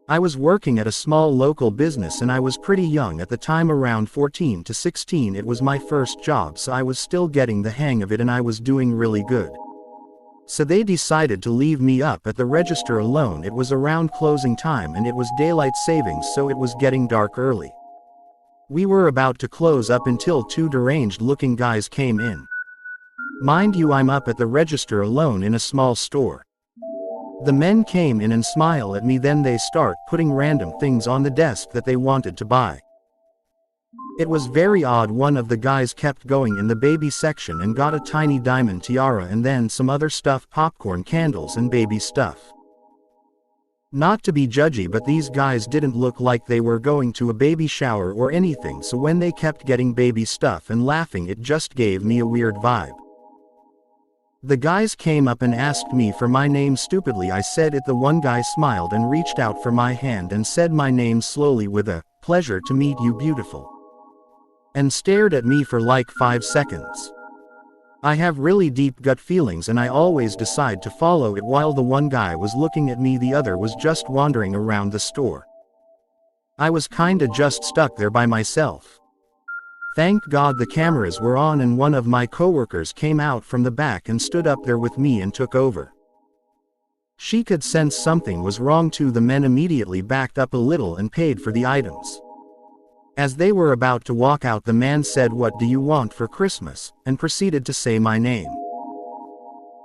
I was working at a small local business and I was pretty young at the time, around 14 to 16. It was my first job, so I was still getting the hang of it and I was doing really good. So they decided to leave me up at the register alone. It was around closing time and it was daylight savings, so it was getting dark early. We were about to close up until two deranged looking guys came in. Mind you, I'm up at the register alone in a small store. The men came in and smile at me, then they start putting random things on the desk that they wanted to buy. It was very odd. One of the guys kept going in the baby section and got a tiny diamond tiara and then some other stuff, popcorn, candles and baby stuff. Not to be judgy, but these guys didn't look like they were going to a baby shower or anything, so when they kept getting baby stuff and laughing, it just gave me a weird vibe. The guys came up and asked me for my name. Stupidly I said it. The one guy smiled and reached out for my hand and said my name slowly with a "Pleasure to meet you, beautiful," and stared at me for like 5 seconds. I have really deep gut feelings and I always decide to follow it. While the one guy was looking at me, the other was just wandering around the store. I was kinda just stuck there by myself. Thank God the cameras were on and one of my coworkers came out from the back and stood up there with me and took over. She could sense something was wrong too. The men immediately backed up a little and paid for the items. As they were about to walk out, the man said, "What do you want for Christmas?" and proceeded to say my name.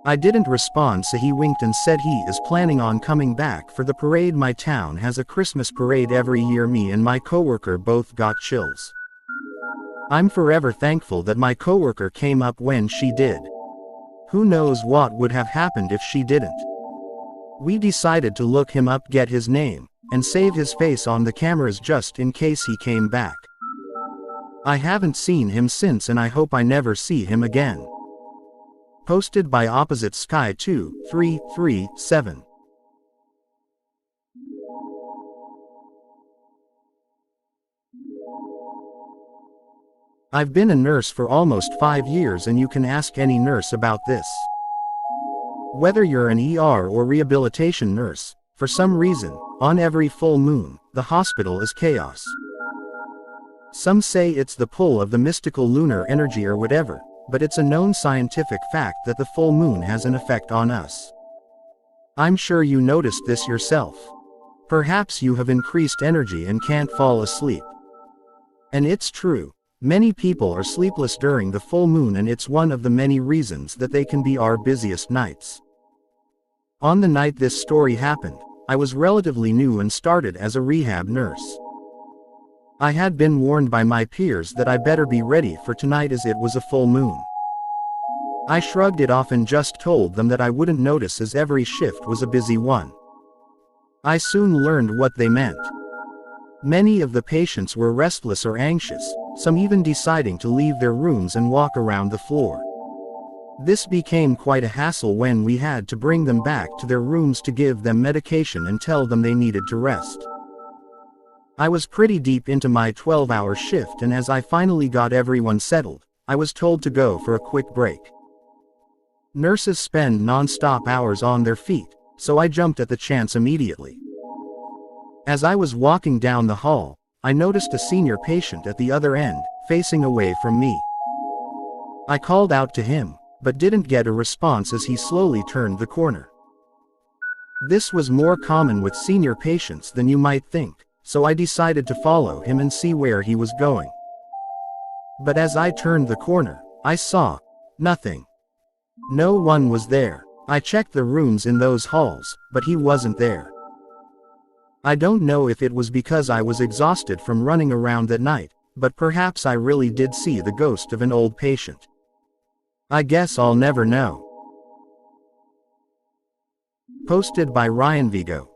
I didn't respond, so he winked and said he is planning on coming back for the parade. My town has a Christmas parade every year. Me and my coworker both got chills. I'm forever thankful that my coworker came up when she did. Who knows what would have happened if she didn't. We decided to look him up, get his name, and save his face on the cameras just in case he came back. I haven't seen him since and I hope I never see him again. Posted by Opposite Sky 2337. I've been a nurse for almost 5 years and you can ask any nurse about this. Whether you're an ER or rehabilitation nurse, for some reason, on every full moon, the hospital is chaos. Some say it's the pull of the mystical lunar energy or whatever, but it's a known scientific fact that the full moon has an effect on us. I'm sure you noticed this yourself. Perhaps you have increased energy and can't fall asleep. And it's true. Many people are sleepless during the full moon and it's one of the many reasons that they can be our busiest nights. On the night this story happened, I was relatively new and started as a rehab nurse. I had been warned by my peers that I better be ready for tonight as it was a full moon. I shrugged it off and just told them that I wouldn't notice as every shift was a busy one. I soon learned what they meant. Many of the patients were restless or anxious, some even deciding to leave their rooms and walk around the floor. This became quite a hassle when we had to bring them back to their rooms to give them medication and tell them they needed to rest. I was pretty deep into my 12-hour shift and as I finally got everyone settled, I was told to go for a quick break. Nurses spend non-stop hours on their feet, so I jumped at the chance immediately. As I was walking down the hall, I noticed a senior patient at the other end, facing away from me. I called out to him, but didn't get a response as he slowly turned the corner. This was more common with senior patients than you might think, so I decided to follow him and see where he was going. But as I turned the corner, I saw nothing. No one was there. I checked the rooms in those halls, but he wasn't there. I don't know if it was because I was exhausted from running around that night, but perhaps I really did see the ghost of an old patient. I guess I'll never know. Posted by Ryan Vigo.